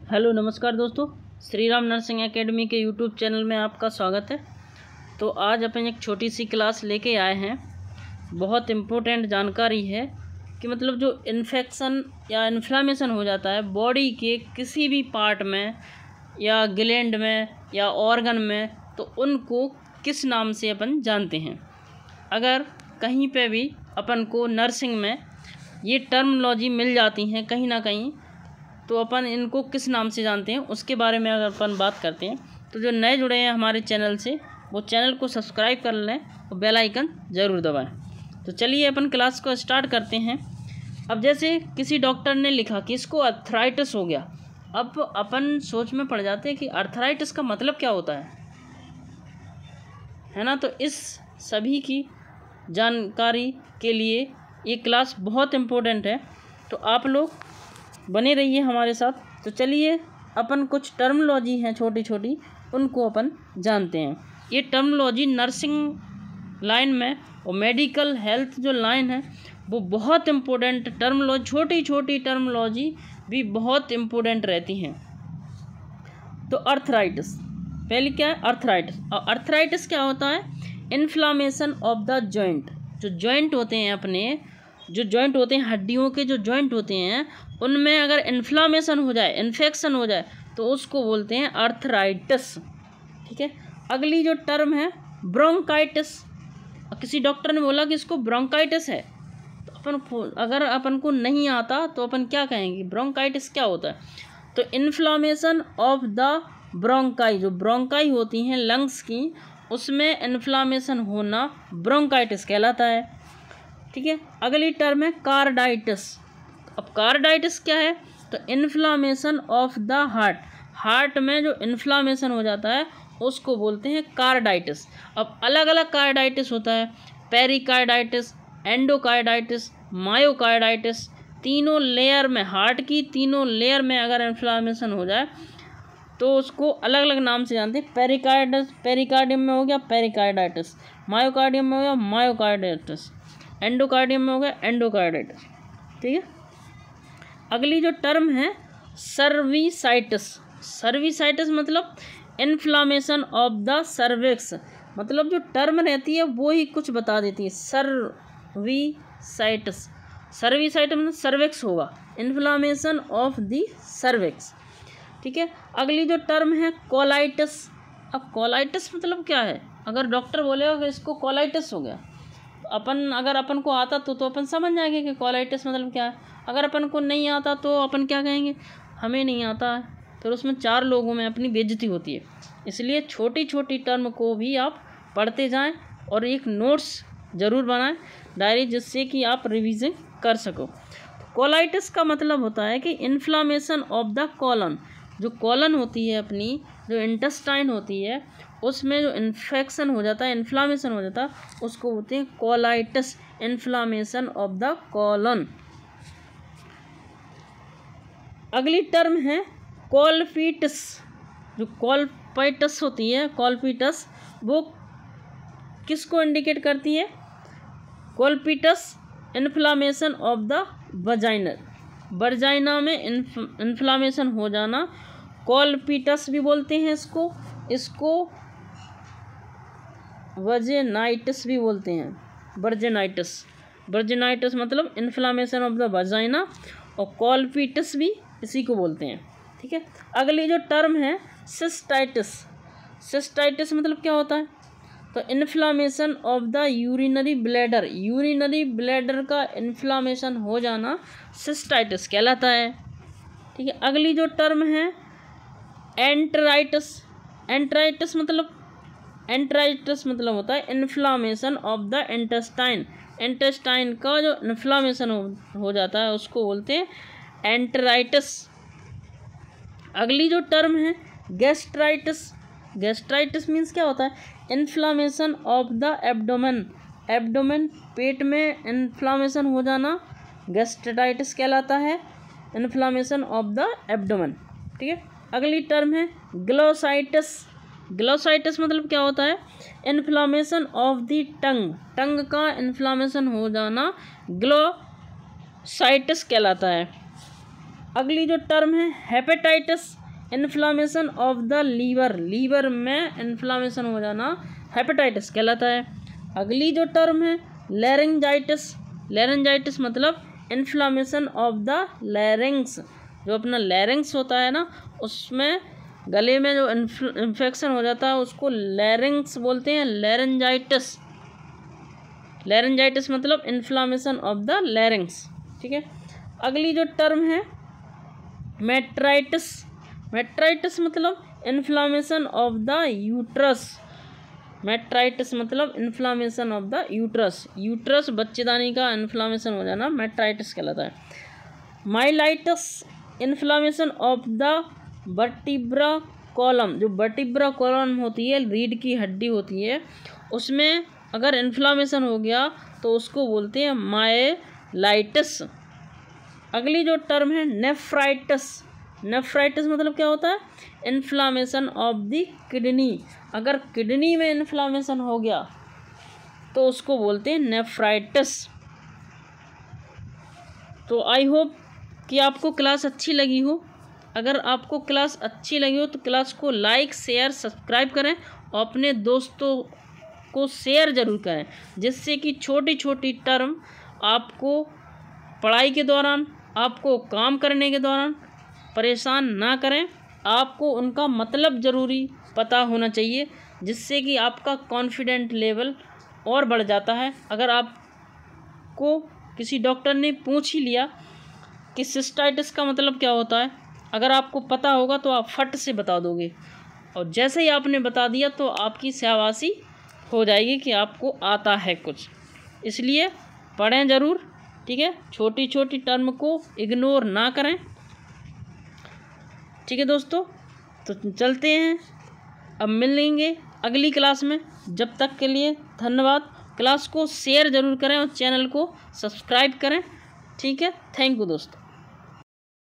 Hello नमस्कार दोस्तों, Shri Ram nursing academy के यूट्यूब चैनल में आपका स्वागत है। तो आज अपन एक छोटी सी क्लास लेके आए हैं। बहुत इम्पोर्टेंट जानकारी है कि मतलब जो इन्फेक्शन या इन्फ्लामेशन हो जाता है बॉडी के किसी भी पार्ट में या ग्लैंड में या ऑर्गन में, तो उनको किस नाम से अपन जानते हैं। अगर कहीं पे भी अपन को नर्सिंग में ये टर्मिनोलॉजी मिल जाती हैं कहीं ना कहीं, तो अपन इनको किस नाम से जानते हैं उसके बारे में अगर अपन बात करते हैं, तो जो नए जुड़े हैं हमारे चैनल से वो चैनल को सब्सक्राइब कर लें और बेल आइकन ज़रूर दबाएं। तो चलिए अपन क्लास को स्टार्ट करते हैं। अब जैसे किसी डॉक्टर ने लिखा कि इसको अर्थराइटिस हो गया, अब अपन सोच में पड़ जाते हैं कि अर्थराइटिस का मतलब क्या होता है ना। तो इस सभी की जानकारी के लिए ये क्लास बहुत इम्पोर्टेंट है, तो आप लोग बने रहिए हमारे साथ। तो चलिए अपन कुछ टर्मिनोलॉजी हैं छोटी छोटी, उनको अपन जानते हैं। ये टर्मिनोलॉजी नर्सिंग लाइन में और मेडिकल हेल्थ जो लाइन है वो बहुत इम्पोर्टेंट टर्मिनोलॉजी, छोटी छोटी टर्मिनोलॉजी भी बहुत इम्पोर्टेंट रहती हैं। तो अर्थराइटिस पहले क्या है, अर्थराइटिस। और अर्थराइटिस क्या होता है, इन्फ्लामेशन ऑफ द जॉइंट। जो जॉइंट होते हैं अपने, जो जॉइंट होते हैं हड्डियों के, जो जॉइंट होते हैं उनमें अगर इन्फ्लामेशन हो जाए, इन्फेक्शन हो जाए, तो उसको बोलते हैं अर्थराइटिस। ठीक है। अगली जो टर्म है ब्रोंकाइटिस। किसी डॉक्टर ने बोला कि इसको ब्रोंकाइटिस है, तो अपन अगर अपन को नहीं आता तो अपन क्या कहेंगे, ब्रोंकाइटिस क्या होता है। तो इन्फ्लामेशन ऑफ द ब्रोंकाई, जो ब्रोंकाई होती हैं लंग्स की, उसमें इन्फ्लामेशन होना ब्रोंकाइटिस कहलाता है। ठीक है। अगली टर्म है कार्डाइटिस। अब कार्डाइटिस क्या है, तो inflammation of the heart. Heart में जो इन्फ्लामेशन हो जाता है उसको बोलते हैं कार्डाइटिस। अब अलग अलग कार्डाइटिस होता है, पेरिकार्डाइटिस, एंडोकार्डाइटिस, मायोकार्डाइटिस। तीनों लेयर में, हार्ट की तीनों लेयर में अगर इन्फ्लामेशन हो जाए तो उसको अलग अलग नाम से जानते हैं। पेरिकार्डियम में हो गया पेरिकार्डाइटिस, मायोकार्डियम में हो गया मायोकार्डाइटिस, एंडोकार्डियम में हो गया एंडोकार्डाइटिस। ठीक है। अगली जो टर्म है सर्विसाइटिस। सर्विसाइटिस मतलब इन्फ्लामेशन ऑफ द सर्विक्स। मतलब जो टर्म रहती है वो ही कुछ बता देती है। सर्विसाइटिस, सर्विसाइटिस मतलब सर्विक्स होगा, इन्फ्लामेशन ऑफ द सर्विक्स। ठीक है। अगली जो टर्म है कोलाइटिस। अब कोलाइटिस मतलब क्या है, अगर डॉक्टर बोलेगा कि इसको कोलाइटिस हो गया, अगर अपन को आता तो अपन समझ जाएंगे कि कोलाइटिस मतलब क्या है। अगर अपन को नहीं आता तो अपन क्या कहेंगे, हमें नहीं आता है, तो उसमें 4 लोगों में अपनी बेइज्जती होती है। इसलिए छोटी छोटी टर्म को भी आप पढ़ते जाएं और एक नोट्स ज़रूर बनाएं डायरी, जिससे कि आप रिवीजन कर सको। कोलाइटिस का मतलब होता है कि इन्फ्लामेशन ऑफ द कॉलन। जो कॉलन होती है अपनी, जो इंटेस्टाइन होती है, उसमें जो इन्फेक्शन हो जाता है, इन्फ्लामेशन हो जाता है, उसको बोलते हैं colitis, inflammation of the colon. अगली टर्म है कॉल्पिटस। जो कॉल्पिटस होती है, कॉल्पिटस, वो किसको इंडिकेट करती है, कॉल्पिटस इन्फ्लामेशन ऑफ द वजाइना। वर्जाइना में इन्फ्लामेशन हो जाना कॉल्पिटस भी बोलते हैं इसको वजेनाइटिस भी बोलते हैं, वर्जेनाइटिस। वर्जेनाइटिस मतलब इन्फ्लामेशन ऑफ द वजाइना, और कॉल्पिटस भी इसी को बोलते हैं। ठीक है। अगली जो टर्म है सिस्टाइटिस। सिस्टाइटिस मतलब क्या होता है, तो inflammation of the urinary bladder. Urinary bladder का इन्फ्लामेशन हो जाना सिस्टाइटिस कहलाता है। ठीक है। अगली जो टर्म है एंटराइटिस। एंटराइटिस मतलब होता है inflammation of the intestine. Intestine का जो इन्फ्लामेशन हो जाता है उसको बोलते हैं एंटराइटिस। अगली जो टर्म है गैस्ट्राइटिस। गैस्ट्राइटिस मीन्स क्या होता है, inflammation of the abdomen. Abdomen, पेट में इन्फ्लामेशन हो जाना गैस्ट्राइटिस कहलाता है, इन्फ्लामेशन ऑफ द एब्डोमेन। ठीक है। अगली टर्म है ग्लोसाइटिस। ग्लोसाइटिस मतलब क्या होता है, इन्फ्लामेशन ऑफ द टंग। टंग का इन्फ्लामेशन हो जाना ग्लोसाइटिस कहलाता है। अगली जो टर्म है hepatitis. Inflammation of the liver, liver में इन्फ्लामेशन हो जाना हेपेटाइटिस कहलाता है। अगली जो टर्म है लैरिंजाइटिस, लैरिंजाइटिस मतलब इन्फ्लामेशन ऑफ द लैरिंग्स, जो अपना लैरिंग्स होता है ना उसमें गले में जो इन्फेक्शन हो जाता है उसको लैरिंग्स बोलते हैं, लैरिंजाइटिस। लैरिंजाइटिस मतलब इन्फ्लामेशन ऑफ द लैरिंग्स, ठीक है। अगली जो टर्म है मेट्राइटिस, मेट्राइटिस मतलब inflammation of the uterus, metritis मतलब inflammation of the uterus, uterus बच्चेदानी का इन्फ्लामेशन हो जाना मेट्राइटिस कहलाता है। Myelitis inflammation of the vertebra column, जो वर्टिब्रा कॉलम होती है रीढ़ की हड्डी होती है उसमें अगर इन्फ्लामेशन हो गया तो उसको बोलते हैं माइलाइटिस। अगली जो टर्म है नेफ्राइटिस, नेफ्राइटिस मतलब क्या होता है इन्फ्लामेशन ऑफ द किडनी, अगर किडनी में इन्फ्लामेशन हो गया तो उसको बोलते हैं नेफ्राइटिस। तो आई होप कि आपको क्लास अच्छी लगी हो। अगर आपको क्लास अच्छी लगी हो तो क्लास को लाइक शेयर सब्सक्राइब करें और अपने दोस्तों को शेयर ज़रूर करें, जिससे कि छोटी छोटी टर्म आपको पढ़ाई के दौरान, आपको काम करने के दौरान परेशान ना करें। आपको उनका मतलब ज़रूरी पता होना चाहिए, जिससे कि आपका कॉन्फिडेंट लेवल और बढ़ जाता है। अगर आपको किसी डॉक्टर ने पूछ ही लिया कि सिस्टाइटिस का मतलब क्या होता है, अगर आपको पता होगा तो आप फट से बता दोगे, और जैसे ही आपने बता दिया तो आपकी शाबाशी हो जाएगी कि आपको आता है कुछ। इसलिए पढ़ें ज़रूर, ठीक है। छोटी छोटी टर्म को इग्नोर ना करें, ठीक है दोस्तों। तो चलते हैं, अब मिलेंगे अगली क्लास में। जब तक के लिए धन्यवाद। क्लास को शेयर ज़रूर करें और चैनल को सब्सक्राइब करें, ठीक है। थैंक यू दोस्तों।